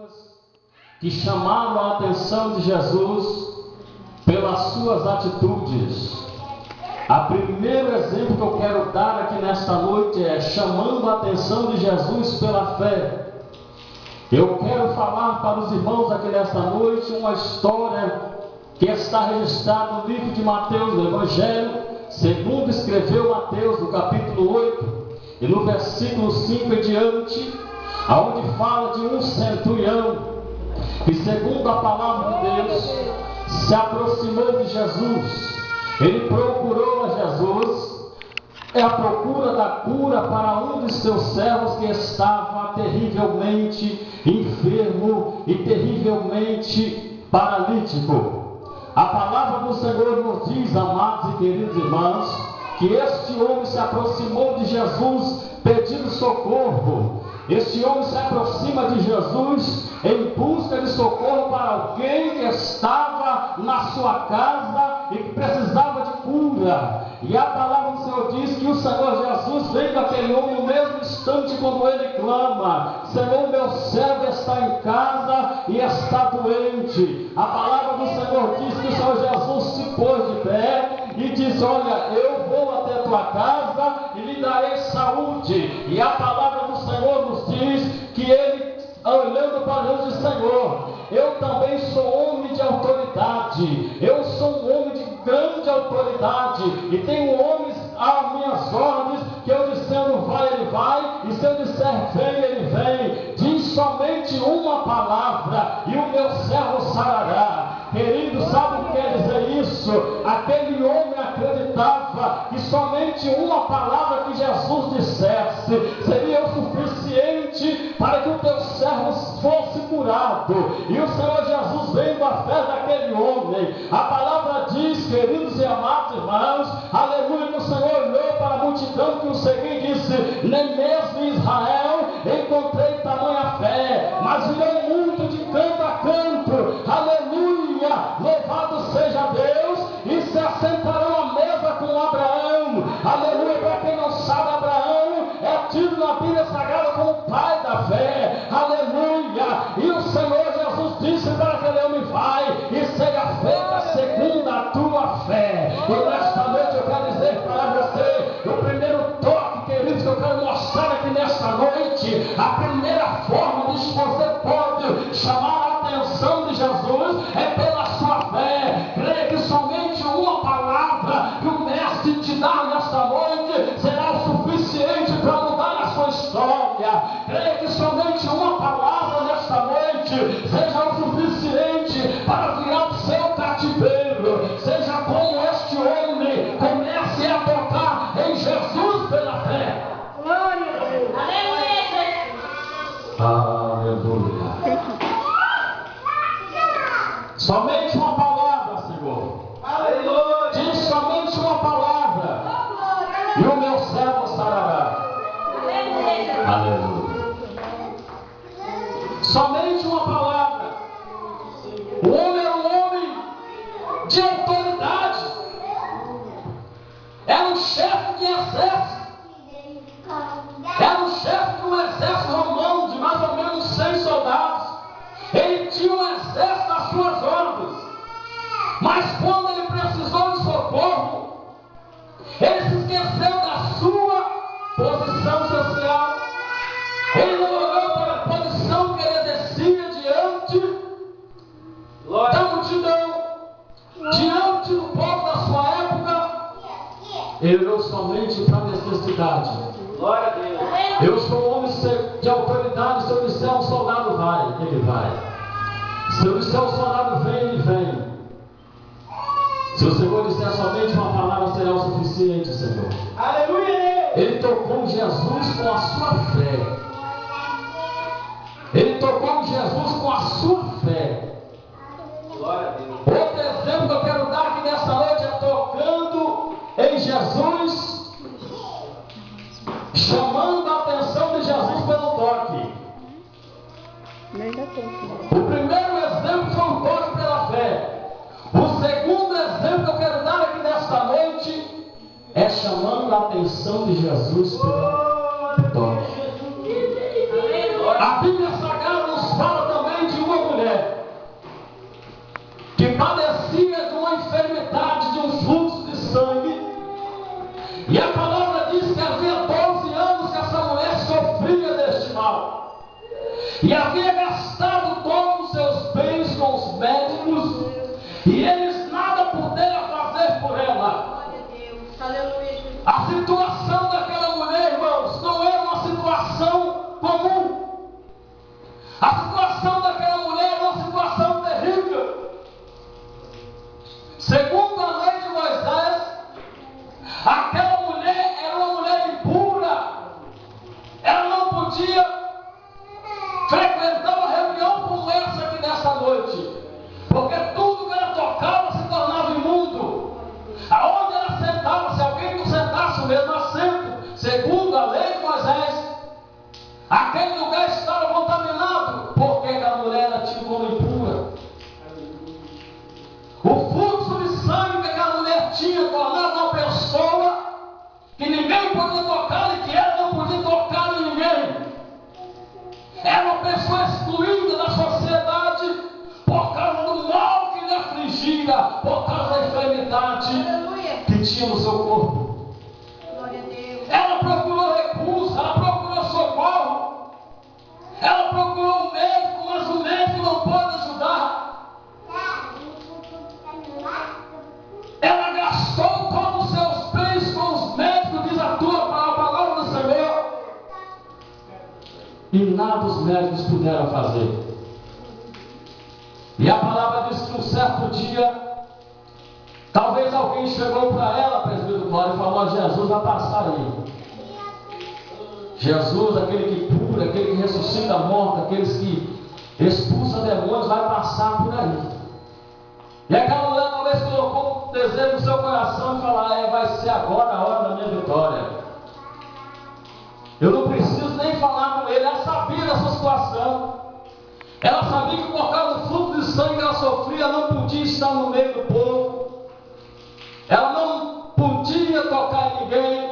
pessoas que chamaram a atenção de Jesus pelas suas atitudes. O primeiro exemplo que eu quero dar aqui nesta noite é chamando a atenção de Jesus pela fé. Eu quero falar para os irmãos aqui nesta noite uma história que está registrada no livro de Mateus, no Evangelho, segundo escreveu Mateus, no capítulo 8, e no versículo 5 em diante, onde fala de um centurião que, segundo a palavra de Deus, se aproximou de Jesus. Ele procurou a Jesus, à procura da cura para um de seus servos que estava terrivelmente enfermo e terrivelmente paralítico. A palavra do Senhor nos diz, amados e queridos irmãos, que este homem se aproximou de Jesus pedindo socorro. Este homem se aproxima de Jesus em busca de socorro para alguém que estava na sua casa e que precisava de cura. E a palavra do Senhor diz que o Senhor Jesus vem daquele homem no mesmo instante quando ele clama: Senhor, meu servo está em casa e está doente. A palavra do Senhor diz que o Senhor Jesus se pôs de pé e disse: olha, eu vou até a tua casa e lhe darei saúde. E a palavra do Senhor nos diz que ele, olhando para o anjo, Senhor, eu também sou homem de autoridade, eu sou um homem de grande autoridade, e tenho homens às minhas ordens, que eu dizendo vai, ele vai, e se eu disser vem, ele vem. Diz somente uma palavra e o meu servo sarará. Querido, sabe o que quer dizer isso? Aquele homem acreditava que somente uma palavra que Jesus dissesse seria o suficiente para que o teu servo fosse curado. E o Senhor Jesus vendo a fé daquele homem. A palavra diz, queridos e amados irmãos, aleluia, que o Senhor olhou para a multidão que o seguia e disse: nem mesmo em Israel encontrei tamanha fé. Mas virou muito de canto a canto, aleluia, louvado seja Deus, e se assentarão à mesa com Abraão. Aleluia. Para quem não sabe, Abraão é tido na Bíblia Sagrada como o pai da fé. Aleluia. E o Senhor Jesus disse para aquele homem: vai e seja feita segundo a tua fé. E nesta noite eu quero dizer para você, o primeiro toque, queridos, que eu quero mostrar aqui nesta noite, a primeira forma de que você pode chamar a atenção de Jesus é pela sua fé. Creia que somente uma palavra que o Mestre te dá nesta noite será o suficiente para mudar a sua história. Creia que somente uma palavra nesta noite seja o suficiente para virar o seu cativeiro. Seja como este homem, comece a tocar em Jesus pela fé. Glória a Deus. Aleluia. Somente uma palavra, Senhor. Aleluia. Diz somente uma palavra e o meu servo sarará. Aleluia. Somente uma palavra. O homem era um homem de autoridade. Era um chefe de exército. Era um chefe de um exército romano de mais ou menos 100 soldados. Ele tinha um exército às suas ordens. Mas quando ele precisou de socorro, ele se esqueceu da sua posição social. Ele não olhou para a posição que ele exercia diante da multidão, diante do povo da sua época. Ele olhou somente para a necessidade. Glória a Deus. Eu sou um homem de autoridade. Se eu disser um soldado vai, ele vai. Se eu disser um soldado vem, ele vem. Se o Senhor disser somente uma palavra, será o suficiente, Senhor. Aleluia. Ele tocou Jesus com a sua fé. Ele tocou Jesus com a sua fé. Glória a Deus. Outro exemplo que eu quero dar aqui nesta noite é tocando em Jesus, chamando a atenção de Jesus pelo toque. O primeiro exemplo foi o toque pela fé. O segundo exemplo que eu quero dar aqui nesta noite é chamando a atenção de Jesus pelo toque. A Bíblia Sagrada nos fala também e havia gastado todos os seus bens com os médicos, e eles nada puderam fazer por ela. Glória a Deus. Aleluia, Jesus. A situação daquela mulher, irmãos, não era uma situação comum. A situação daquela mulher era uma situação terrível. Segundo a lei de Moisés, aquela mulher era uma mulher impura. Ela não podia frequentar uma reunião como essa aqui nessa noite, porque tudo que ela tocava se tornava imundo. Aonde ela sentava, se alguém não sentasse o mesmo assento, segundo a lei de Moisés, aquele lugar estava contaminado, porque aquela mulher era tida como impura. O fluxo de sangue que aquela mulher tinha tornava uma pessoa que ninguém podia tocar e que ela não podia tocar em ninguém. Era uma pessoa excluída da sociedade por causa do mal que lhe afligia, por causa da enfermidade Aleluia. que tinha no seu corpo. Glória a Deus. Ela procurou recurso, ela procurou socorro, ela procurou um médico, mas o médico não pôde ajudar. Ela gastou todos os seus bens com os médicos, diz a palavra do Senhor, e nada os médicos puderam fazer. E a palavra diz que um certo dia, talvez alguém chegou para ela, presbítero Cláudio, e falou: Jesus vai passar aí. Jesus, aquele que cura, aquele que ressuscita a morte, aqueles que expulsa demônios, vai passar por aí. E aquela mulher talvez colocou um desejo no seu coração de falar: vai ser agora a hora da minha vitória. Eu não preciso nem falar com ele. Ela sabia da sua situação. Ela sabia que por causa do fluxo de sangue que ela sofria, ela não podia estar no meio do povo. Ela não podia tocar em ninguém.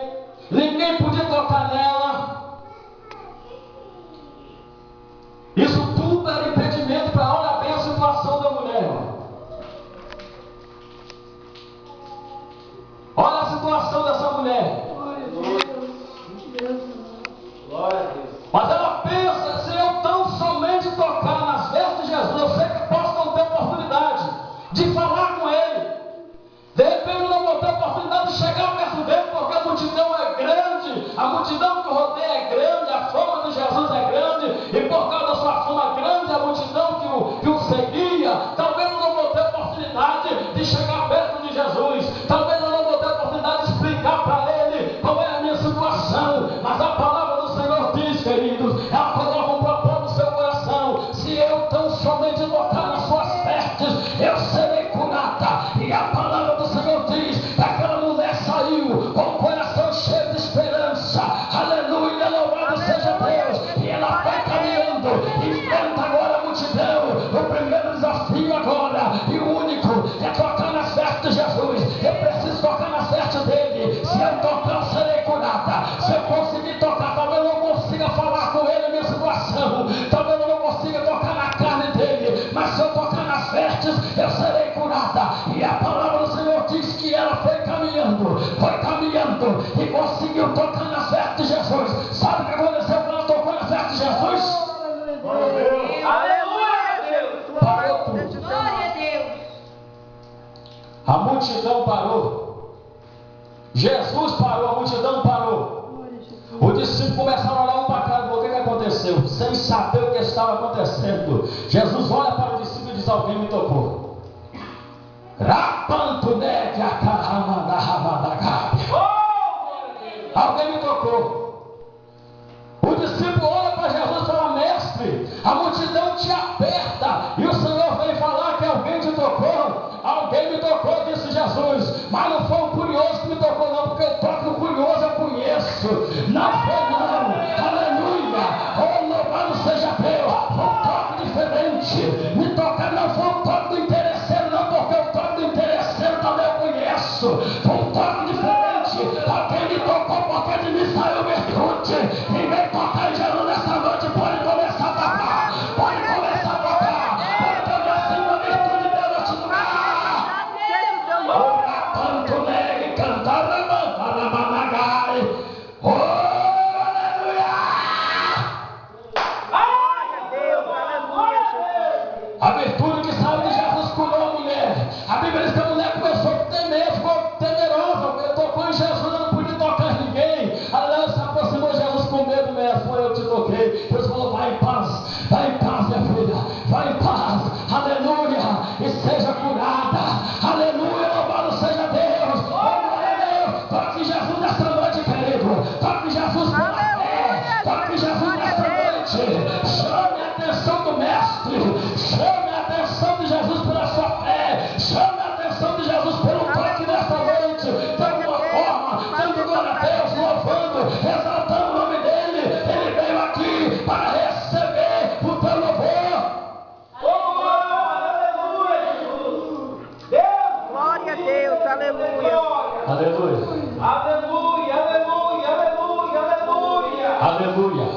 Ninguém podia tocar nela. Isso tudo era impedimento para olhar bem a situação da mulher, irmão. Olha a situação dessa mulher. Glória a Deus. Mas ela pensa: se eu tão somente tocar nas vestes de Jesus, eu sei que posso não ter oportunidade de falar com ele. De repente eu não vou ter oportunidade de chegar perto dele, porque a multidão é grande, a multidão que o rodeia é grande, a fama de Jesus é grande, e por causa da sua fama grande, a multidão que o seguia, talvez eu não vou ter oportunidade de chegar perto de Jesus, talvez eu não vou ter oportunidade de explicar para ele qual é a minha situação, mas a palavra do Senhor diz, queridos, ela coloca um propósito no seu coração: se eu tão somente tocar nas suas vestes, eu serei curada. E a palavra do Senhor diz que aquela mulher saiu com o coração cheio de esperança. Aleluia, louvado seja Deus. E ela vai caminhando, enfrenta agora a multidão. O primeiro desafio agora, e o único, é tocar nas vestes de Jesus. Eu preciso tocar nas vestes dele. Se eu tocar, eu serei curada. Se eu conseguir tocar, talvez eu não consiga falar com ele a minha situação, talvez eu não consiga tocar na carne dele, mas se eu tocar nas vestes, eu serei curada. E a palavra do Senhor diz que ela foi caminhando e conseguiu tocar nas vestes de Jesus. Sabe o que aconteceu quando ela tocou nas vestes de Jesus? Aleluia a Deus. Parou tudo. Glória a Deus. A multidão parou. Jesus parou, a multidão parou. Os discípulos começaram a olhar um para cá: o que aconteceu? Sem saber o que estava acontecendo. Jesus olha para o discípulo e diz: alguém me tocou. Alguém me tocou. O discípulo olha para Jesus e fala: mestre, a multidão te aperta e o Senhor vem falar que alguém te tocou. Alguém me tocou, disse Jesus, mas não foi um curioso que me tocou não, porque o toque do curioso eu conheço. Não foi não. Aleluia. Oh, louvado seja Deus. Foi um toque diferente. Me tocar não foi um toque do interesseiro não, porque o toque do interesseiro também eu conheço. Foi um toque diferente. Alguém me tocou porque de mim saiu virtude. E vem tocar em Jesus nessa noite. Pode começar a tocar. Pode começar a tocar. Pode tocar assim uma virtude de Deus te tocar. Ora tanto nele cantar na managai. Oh, aleluia. mestre. Chame a atenção de Jesus pela sua fé. Chame a atenção de Jesus pelo toque nesta noite. De alguma forma, dando glória a Deus, louvando, exaltando o nome dele. Ele veio aqui para receber o teu louvor. Aleluia, Jesus. Deus. Glória a Deus, aleluia. Aleluia. Aleluia, aleluia, aleluia, aleluia. Aleluia.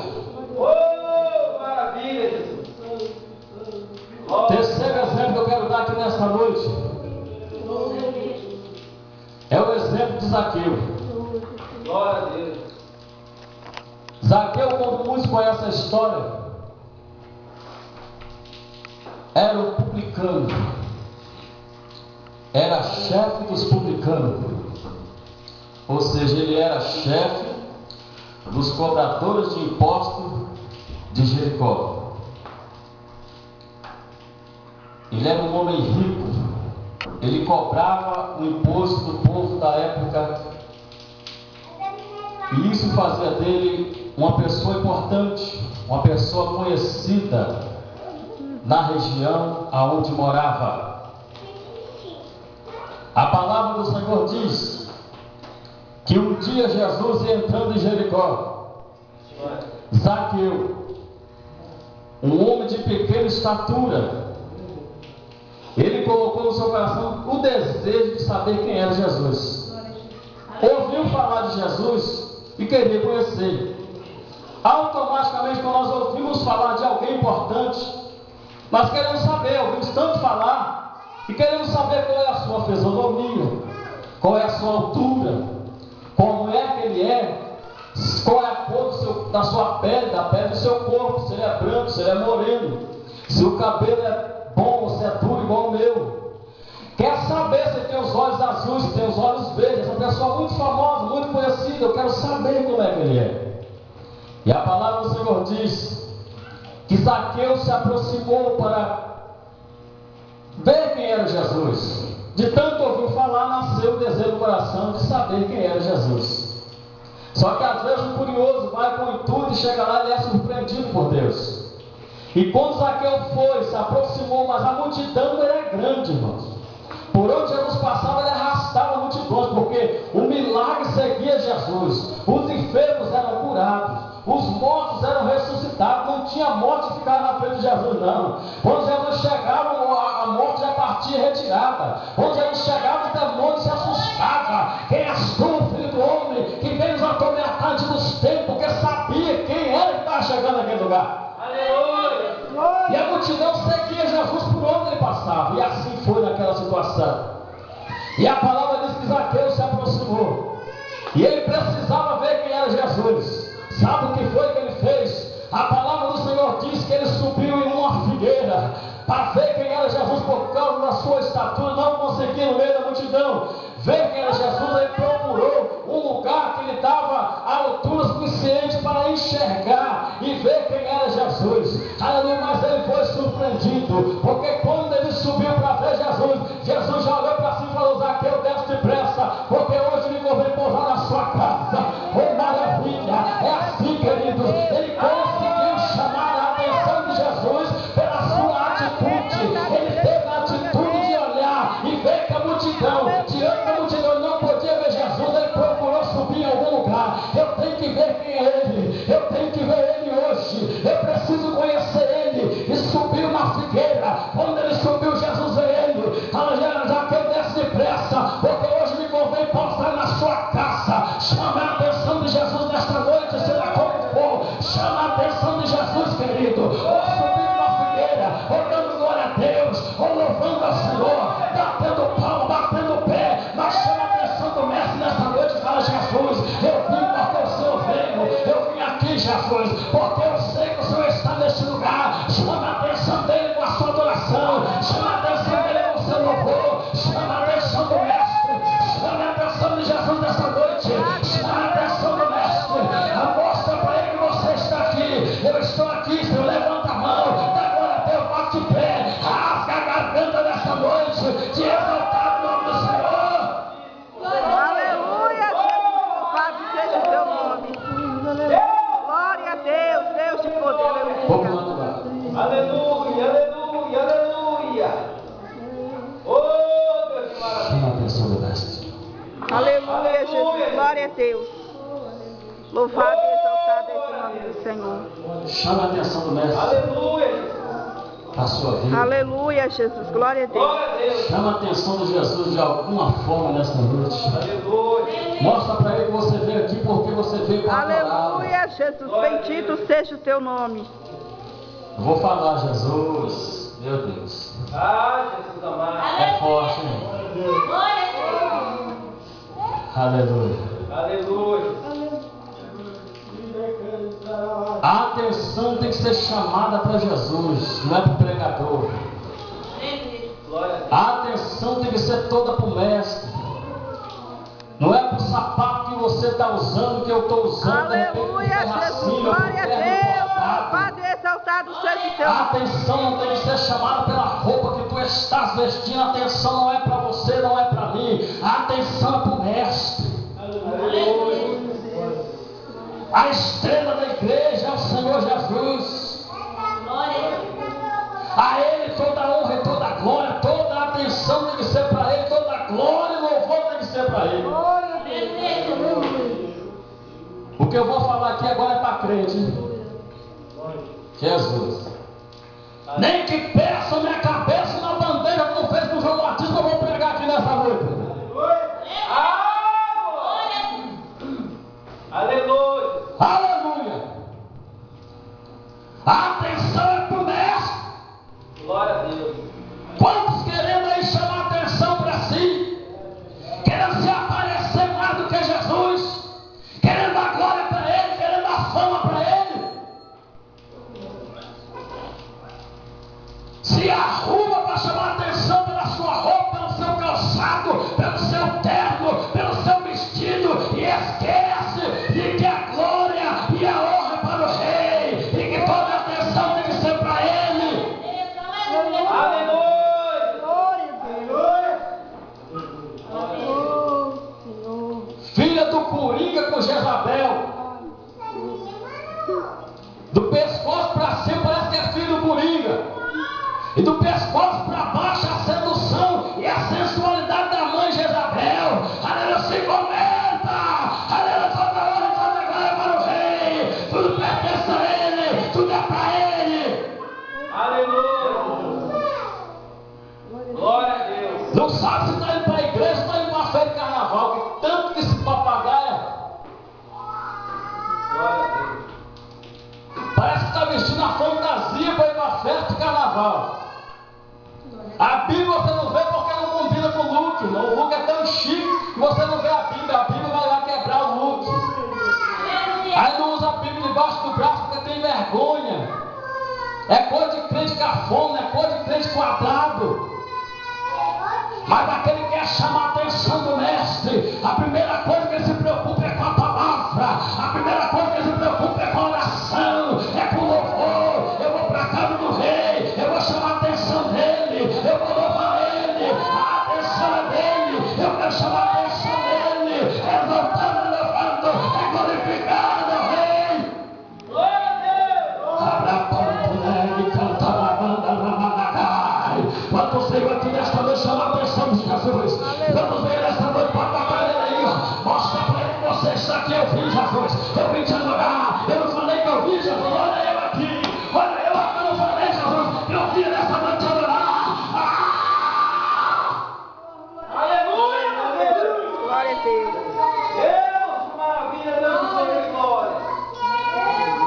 Oh, maravilha, Jesus. Terceiro exemplo que eu quero dar aqui nesta noite é o exemplo de Zaqueu. Glória a Deus. Zaqueu, como muitos conhecem a história, era um publicano, era chefe dos publicanos, ou seja, ele era chefe dos cobradores de impostos de Jericó. Ele era um homem rico, ele cobrava o imposto do povo da época, e isso fazia dele uma pessoa importante, uma pessoa conhecida na região aonde morava. A palavra do Senhor diz que um dia Jesus ia entrando em Jericó. Zaqueu, um homem de pequena estatura, ele colocou no seu coração o desejo de saber quem era Jesus. Ouviu falar de Jesus e queria conhecer. Automaticamente, quando nós ouvimos falar de alguém importante, nós queremos saber, ouvimos tanto falar, e queremos saber qual é a sua fisionomia, qual é a sua altura, como é que ele é, qual é a cor da sua pele, da pele do seu corpo, se ele é branco, se ele é moreno, se o cabelo é bom ou se é duro igual o meu. Quer saber se tem os olhos azuis, se tem os olhos verdes, essa pessoa muito famosa, muito conhecida, eu quero saber como é que ele é. E a palavra do Senhor diz que Zaqueu se aproximou para ver quem era Jesus. De tanto ouvir falar, nasceu o desejo do coração de saber quem era Jesus. Só que às vezes o curioso vai com intuito e chega lá e é surpreendido por Deus. E quando Zaqueu foi, se aproximou, mas a multidão era grande, irmãos. Por onde Jesus passava, ele arrastava multidões, porque o milagre seguia Jesus. Os enfermos eram curados, os mortos eram ressuscitados. Não tinha morte que ficava na frente de Jesus, não. Quando Jesus chegava, a morte já partia retirada. Quando Jesus chegava, os demônios se assustavam. Quem és tu, filho do homem, que vem nos atormentar antes dos tempos, porque sabia quem era que estava chegando naquele lugar. Aleluia. E a multidão seguia Jesus por onde ele passava. E assim foi naquela situação. E a palavra diz que Zaqueu se aproximou. E ele precisava ver quem era Jesus. Sabe o que foi que ele fez? A palavra do Senhor diz que ele subiu em uma figueira para ver quem era Jesus por causa da sua estatura. Não conseguia no meio da multidão ver quem era Jesus. Ele procurou um lugar que lhe dava a altura suficiente para enxergar e ver quem era Jesus. Aleluia, mas ele foi surpreendido, porque quando ele subiu para ver Jesus, Jesus já olhou para si e falou: Zaqueu, desce depressa, porque hoje me convém pousar na sua casa. Oh, maravilha! É assim, queridos, ele conseguiu chamar a atenção de Jesus pela sua atitude. Ele teve a atitude de olhar e ver que a multidão, diante da multidão, não podia ver Jesus. Ele procurou subir em algum lugar. Eu tenho que ver quem é ele, eu tenho que ver ele hoje, eu preciso conhecer ele. E subiu na figueira. Quando ele subiu, Jesus veio ele. Zaqueu, desce depressa, porque hoje me convém postar na sua casa. Chama a atenção de Jesus nesta noite, seja como for. Chama a atenção de Jesus, querido. Ou subindo na figueira, ou dando glória a Deus, ou louvando ao Senhor, batendo palma, batendo pé. Mas chama a atenção do mestre nesta noite e fala: Jesus, eu vim porque o Senhor veio. Eu vim aqui, Jesus, porque eu sei que o Senhor está neste lugar. Chama a atenção dele com a sua adoração. Chama a atenção dele com o seu louvor. Chama a atenção do mestre. Chama a atenção de Jesus nesta noite. Chama a atenção do mestre. Mostra para ele que você está aqui. Eu estou aqui, Senhor. Levanta a mão, dá glória a Deus, bate de pé, rasga a garganta desta noite, te exaltar o nome do Senhor. Aleluia, louvado seja o teu nome. Glória a Deus, Deus de poder, aleluia. Vamos lá. Aleluia. Deus. Louvado e exaltado é esse nome do Senhor. Chama a atenção do mestre Aleluia, Jesus. para a sua vida. Aleluia, Jesus. Glória a Deus. Glória a Deus. Chama a atenção de Jesus de alguma forma nesta noite. Aleluia. Mostra para ele que você veio aqui porque você veio para adorá-lo. Aleluia, Jesus. Bendito seja o teu nome. Eu vou falar, Jesus. Meu Deus. Ah, Jesus amado. É forte, hein? Aleluia. Aleluia. A atenção tem que ser chamada para Jesus, não é para o pregador. Glória a Deus. A atenção tem que ser toda para o mestre. Não é para o sapato que você está usando, que eu estou usando. Aleluia, Jesus. Glória a Deus. Louvado e exaltado seja o teu A nome. atenção não tem que ser chamada pela roupa que tu estás vestindo. A atenção não é para você, não é para mim. A atenção é para o mestre. A estrela da igreja é o Senhor Jesus. A Ele toda a honra e toda a glória, toda a atenção tem que ser para Ele, toda a glória e louvor tem que ser para Ele. O que eu vou falar aqui agora é para crente, hein? Jesus. Nem que peça minha cabeça na bandeira como fez com João Batista, eu vou pregar aqui nessa noite. Aleluia. Aleluia. A atenção é para o mestre. Glória a Deus. Quantos querendo aí chamar a atenção para si, querendo se aparecer mais do que Jesus, querendo a glória para Ele, querendo a fama para Ele, se arruma para chamar a atenção pela sua roupa, pelo seu calçado, pelo seu terno, pelo seu vestido, e esquece de que a glória e a honra é para o Rei, e que toda a atenção tem que ser para Ele. Aleluia. Filha do Coringa com Jezabel, do pescoço para cima parece que é filho do Coringa, e do pescoço para baixo a sedução e a sensualidade da mãe Jezabel. Aleluia, se comenta. Aleluia, toda honra e toda glória para o Rei. Tudo pertence a Ele, tudo é para Ele. Aleluia. Glória a Deus. Não sabe se está indo para a igreja ou está indo para a feira de carnaval, que tanto que esse papagaio Glória a Deus. parece que está vestindo a fantasia para ir para a festa de carnaval. A Bíblia você não vê porque não combina com o look. O look é tão chique que você não vê a Bíblia. A Bíblia vai lá quebrar o look. Aí não usa a Bíblia debaixo do braço porque tem vergonha. É coisa de crente cafona, é coisa de crente quadrado. Mas aquele que quer chamar a atenção do mestre, a primeira coisa que ele se preocupa é com a palavra. A primeira coisa que ele se preocupa é com a oração, é com o louvor. Eu vou para a casa do Rei, eu vou chamar a atenção dele, eu vou louvar ele, a atenção é dele, eu quero chamar a atenção dele, exaltando, louvando, é glorificado o Rei. Glória a Deus. Abra a porta, né, e canta na banda, na managai. Quando o Senhor aqui nesta noite chama a atenção de Jesus, vamos ver nesta noite para pagar ele aí, ó. Mostra para ele que você está aqui, eu vim, Jesus, eu vim te adorar, eu não falei que eu vim, Jesus, olha eu aqui, olha eu aqui, eu não falei, Jesus, que eu vim nesta noite te adorar. Aleluia. Glória a Deus. Deus, maravilha, Deus do Senhor e glória.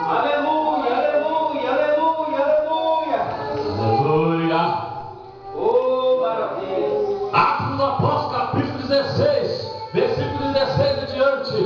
Aleluia, aleluia, aleluia, aleluia. Aleluia. Oh, maravilha. Atos dos Apóstolos, capítulo 16, versículo 16 e diante.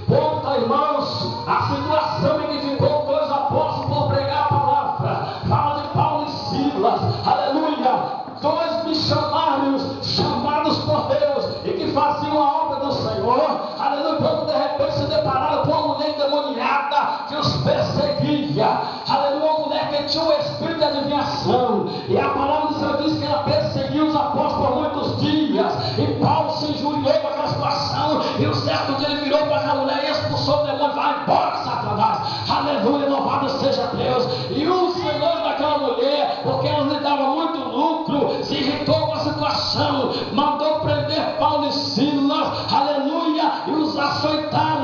Conta, irmãos, a situação em que ficou dois apóstolos por pregar a palavra. Fala de Paulo e Silas, aleluia. Dois missionários chamados por Deus e que faziam a obra do Senhor, aleluia. Quando de repente se depararam com uma mulher endemoniada que os perseguia, aleluia. Uma mulher que tinha um espírito de adivinhação, e a palavra do Senhor diz que ela perseguiu os apóstolos por muitos dias, e Paulo se injuriou com aquela situação, e o certo dia ele virou para aquela mulher e expulsou o demônio. Vai embora, Satanás, aleluia, louvado seja Deus. E o Senhor daquela mulher, porque ela lhe dava muito lucro, se irritou com a situação, mandou prender Paulo e Silas, aleluia, e os açoitaram.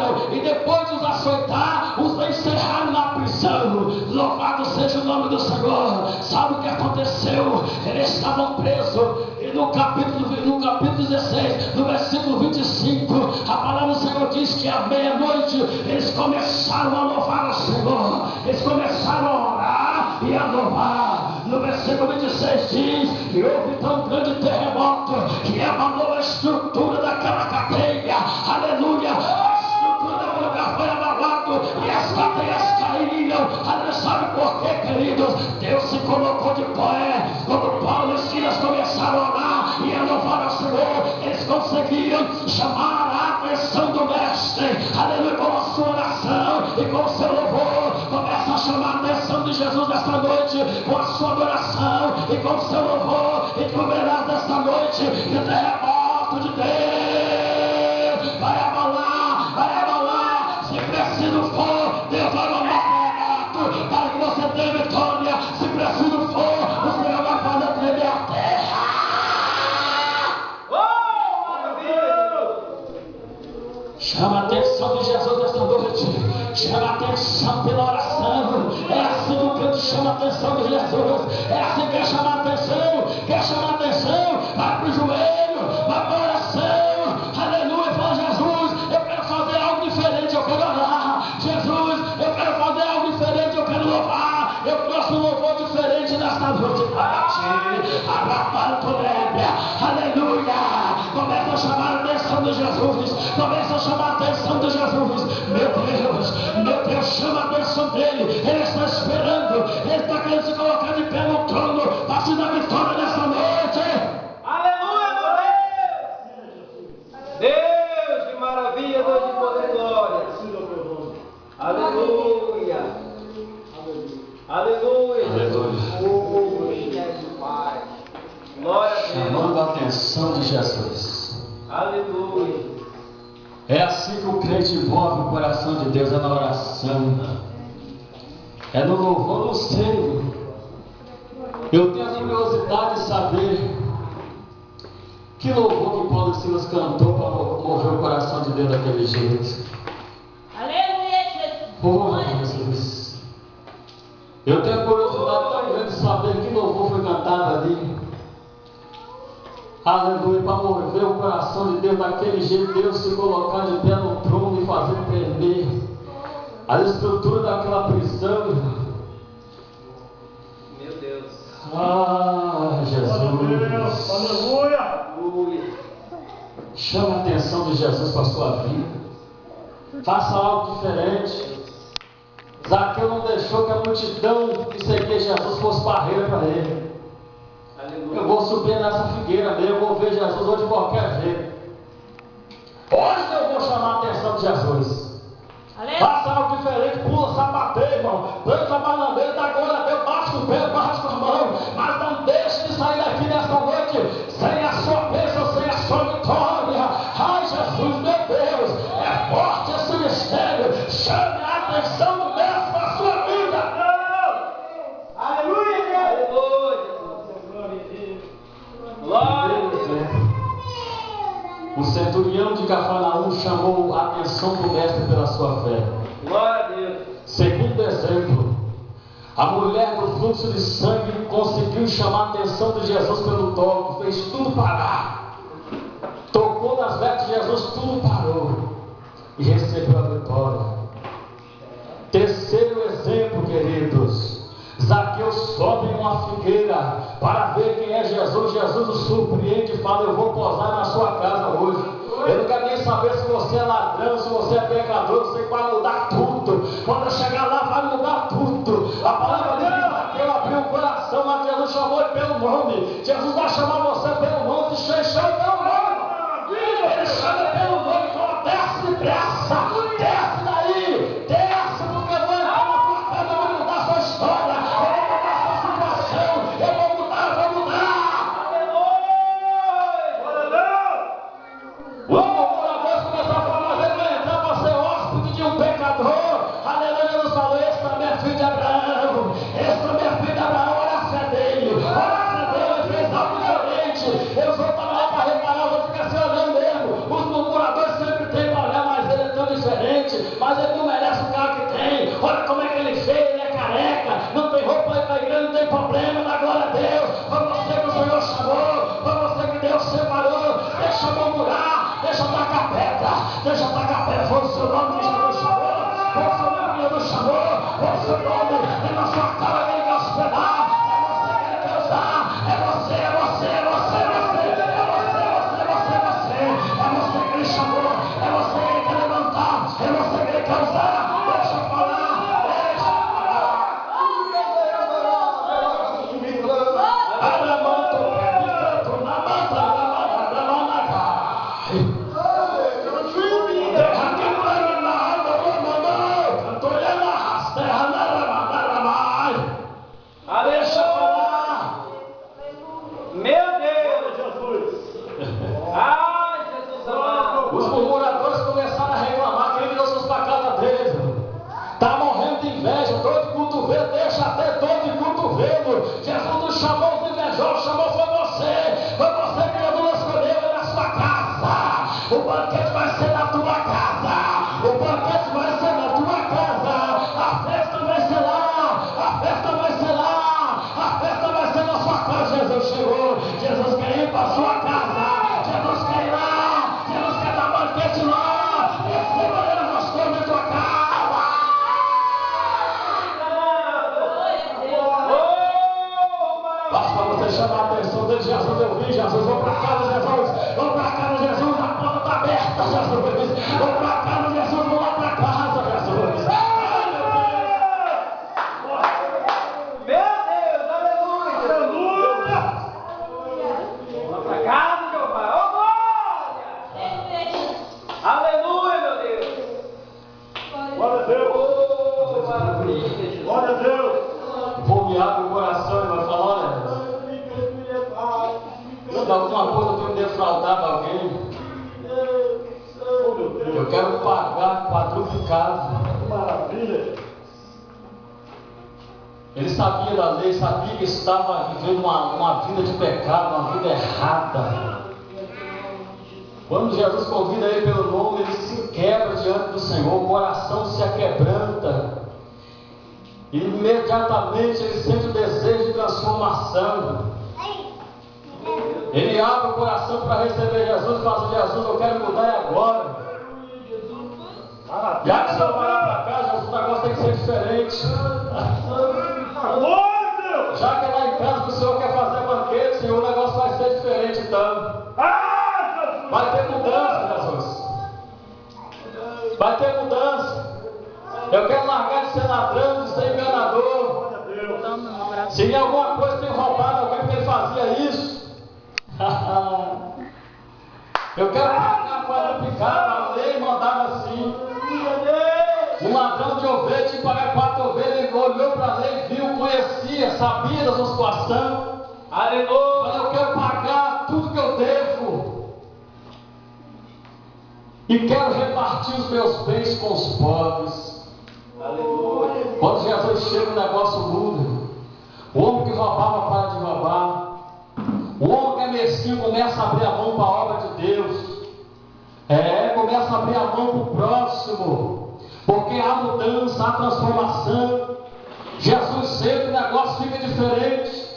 depois de os açoitar, os encerraram na prisão. Louvado seja o nome do Senhor. Sabe o que aconteceu? Eles estavam presos, e no capítulo 16, no versículo 25, a palavra do Senhor diz que à meia-noite eles começaram a louvar o Senhor, eles começaram a orar e a louvar. No versículo 26 diz que houve tão grande terremoto que abalou a estrutura daquela cadeia. Aleluia! A estrutura daquele lugar foi abalado e as cadeias caíram. Aleluia! Sabe por quê, queridos? Deus se colocou de pé. Quando Paulo e Silas começaram a orar e a louvar ao Senhor, eles conseguiram chamar a atenção do Mestre. Aleluia! Com a sua oração e com o seu louvor, começa a chamar a atenção de Jesus nesta noite, com a sua adoração e com o seu louvor, e tu verás nesta noite que o terremoto de Deus vai abalar, se preciso for, Deus vai mandar terremoto para que você tenha vitória, se preciso for, o Senhor vai fazer tremer a terra. Chama a atenção de Jesus nesta noite, chama a atenção pela oração. É assim que o crente chama a atenção de Jesus, é assim que quer chamar a atenção, vai para o joelho, vai para a oração, aleluia, fala: Jesus, eu quero fazer algo diferente, eu quero orar, Jesus, eu quero fazer algo diferente, eu quero louvar, eu trouxe um louvor diferente nesta noite para ti, aleluia, começa a chamar a atenção de Jesus, começa a chamar a atenção de Jesus, meu Deus, chama a atenção dele, ele está esperando, ele está querendo se colocar de pé no trono, para te dar vitória nessa noite. Aleluia, meu Deus! Deus de maravilha, Deus de poder e glória. Aleluia. Aleluia. Glória a Deus. Chamando a atenção de Jesus. Aleluia. É assim que o crente envolve o coração de Deus, é na oração, é no louvor, no seio. Eu tenho a curiosidade de saber que louvor que Paulo e Silas cantou para mover o coração de Deus daquele jeito. Aleluia, Jesus. Oh, Jesus. Eu tenho a curiosidade tão grande de saber que louvor foi cantado ali. Aleluia, para mover o coração de Deus daquele jeito, Deus se colocar de pé no trono e fazer tremer a estrutura daquela prisão. Meu Deus. Ah, Jesus. Aleluia. Chama a atenção de Jesus para a sua vida. Faça algo diferente. Zaqueu não deixou que a multidão que seguia Jesus fosse barreira para ele. Eu vou subir nessa figueira mesmo, eu vou ver Jesus hoje de qualquer jeito. Hoje eu vou chamar a atenção de Jesus. Faça algo diferente, pula, sapateia, irmão. Dança a bananeira, dá glória a Deus, bate com o pé, bate com a mão. Mas não deixe de sair daqui nesta noite sem a sua bênção, sem a sua vitória. Ai, Jesus, meu Deus, é forte esse mistério. Chame a atenção do Mestre para a sua vida. Aleluia. Glória a Deus. O centurião de Cafarnaum chamou a atenção do Mestre pela sua fé. Glória a Deus. Segundo exemplo, a mulher do fluxo de sangue conseguiu chamar a atenção de Jesus pelo toque, fez tudo parar. Tocou nas vestes de Jesus, tudo parou e recebeu a vitória. Terceiro exemplo, queridos, Zaqueu sobe em uma figueira para ver quem é Jesus. Jesus o surpreende e fala: eu vou posar na sua casa hoje. Eu não quero nem saber se você é ladrão, se você é pecador, você vai mudar tudo. Quando eu chegar lá, vai mudar tudo. A palavra diz que Zaqueu abriu o coração, mas Jesus chamou ele pelo nome. Jesus vai chamar você pelo nome, te chama pelo nome. Ele chama pelo nome e fala: desce depressa, desce daí, desce, porque eu vou entrar na tua casa, eu vou mudar a sua história. O adorador começou a falar: mas ele vai entrar para ser hóspede de um pecador. Aleluia, Jesus falou: esse também é filho de Abraão, esse também é filho de Abraão. Olha a fé dele, ele fez algo diferente. Eu sou para seu nome, é na sua casa que ele quer hospedar, é você que ele quer usar, é você que ele chamou, é você que ele quer levantar, é você que ele quer usar. Deixa eu falar, deixa eu falar. Deixa eu falar. Meu Deus, Jesus. Ai, Jesus amado. Os murmuradores começaram a reclamar que ele Deus fosse para a casa deles. Está morrendo de inveja, dor de cotovelo, deixa até dor de cotovelo. Jesus não chamou os invejosos, chamou foi você. Foi você que Jesus escolheu na sua casa. O banquete vai ser na tua casa. O banquete vai ser na tua casa. A festa vai ser lá. A festa vai ser lá. A festa vai ser na sua casa. Jesus chegou. Jesus quer ir para a sua casa. Jesus quer ir lá. Jesus quer dar banquete lá. Receba ele nas costas de tua casa. Basta para você chamar a atenção dele. Jesus, eu vi. Jesus, vou para casa, Jesus. Vou para casa, Jesus. A porta está aberta, Jesus. Vou para casa, Jesus. Vou lá para casa, Jesus. Ai, meu Deus. Meu Deus, aleluia. Aleluia. Vamos para casa, meu pai. Oh, glória. Aleluia, meu Deus. Glória a Deus. Oh, maravilha, Jesus. Glória a Deus. Vou me abrir o coração e vai falar, olha, se alguma coisa eu tenho defraudado alguém, eu quero pagar quadruplicado. Maravilha. Ele sabia da lei, sabia que estava vivendo uma vida de pecado, uma vida errada. Quando Jesus convida ele pelo nome, ele se quebra diante do Senhor, o coração se aquebranta. E imediatamente ele sente o desejo de transformação. Ele abre o coração para receber Jesus e fala assim: Jesus, eu quero mudar agora. Já que o Senhor vai lá para cá, Jesus, o negócio tem que ser diferente. Glória a Deus. Já que é lá em casa que o Senhor quer fazer banquete, Senhor, o negócio vai ser diferente então. Vai ter mudança, Jesus. Vai ter mudança. Eu quero largar de ser ladrão, de ser enganador. Toma no braço. Se em alguma coisa tem roubado alguém porque ele fazia isso, eu quero pagar quadruplicado. A lei mandava assim. Um ladrão de ovelha tinha que pagar 4 ovelhas. Ele olhou para a lei, viu, conhecia, sabia da sua situação. Aleluia. Mas eu quero pagar tudo que eu devo. E quero repartir os meus bens com os pobres. Aleluia. Quando Jesus chega, o negócio muda. O homem que roubava para de roubar. O homem que é mesquinho começa a abrir a mão para a obra de Deus. Começa a abrir a mão para o próximo. Porque há mudança, há transformação. Jesus sempre o negócio fica diferente.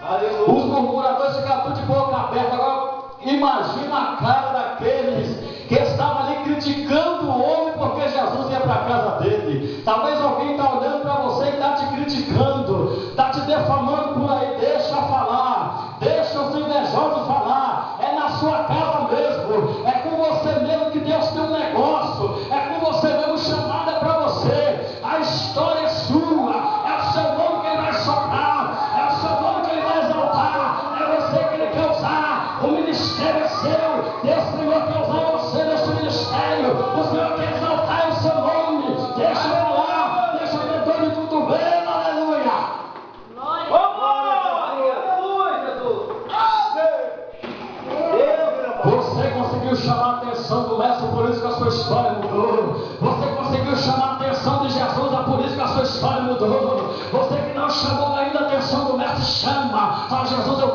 Aleluia. Os murmuradores ficam tudo de boca aberta. Agora, imagina a cara daqueles que estavam ali criticando o homem porque Jesus ia para a casa dele. Talvez alguém está olhando para você e está te criticando, está te defamando por aí. Deixa falar, deixa os invejosos falar. É na sua casa mesmo, é com você mesmo que Deus tem um negócio, é com você mesmo, chamada para você. A história é sua, é o seu nome que ele vai soprar, é o seu nome que ele vai exaltar, é você que ele quer usar. O ministério é seu, Deus Senhor quer usar você nesse ministério. O Senhor quer exaltar o seu nome. Deixa eu falar, deixa eu ver todo mundo bem, aleluia. Oh, glória. Aleluia, Jesus. Você conseguiu chamar a atenção do mestre, por isso que a sua história mudou. Você conseguiu chamar a atenção de Jesus, é por isso que a sua história mudou. Você que não chamou ainda a atenção do mestre, chama. Fala: Jesus, eu